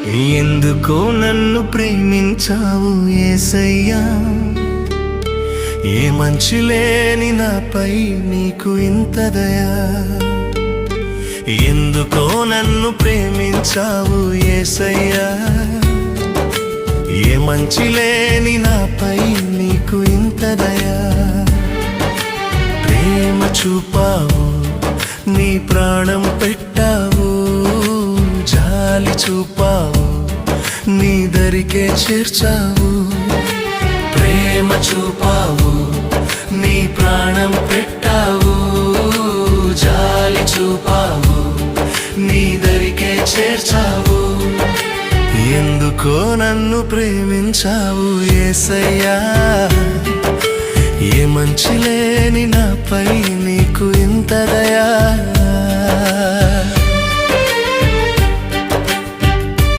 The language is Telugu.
ఎందుకో నన్ను ప్రేమించావు యేసయ్యా, ఏ మంచి లేని నాపై నీకు ఇంత దయా. ఎందుకో నన్ను ప్రేమించావు యేసయ్యా, ఏ మంచి లేని నాపై నీకు ఇంత దయా. ప్రేమ చూపావు, నీ ప్రాణం పెట్టావు, జాలి చూపావు, నీ దరికే చేర్చావు. ప్రేమ చూపావు, నీ ప్రాణం పెట్టావు, జాలి చూపావు, నీ దరికే చేర్చావు. ఎందుకో నన్ను ప్రేమించావు యేసయ్యా, ఏ మంచి లేని నాపై నీకు ఇంత దయా.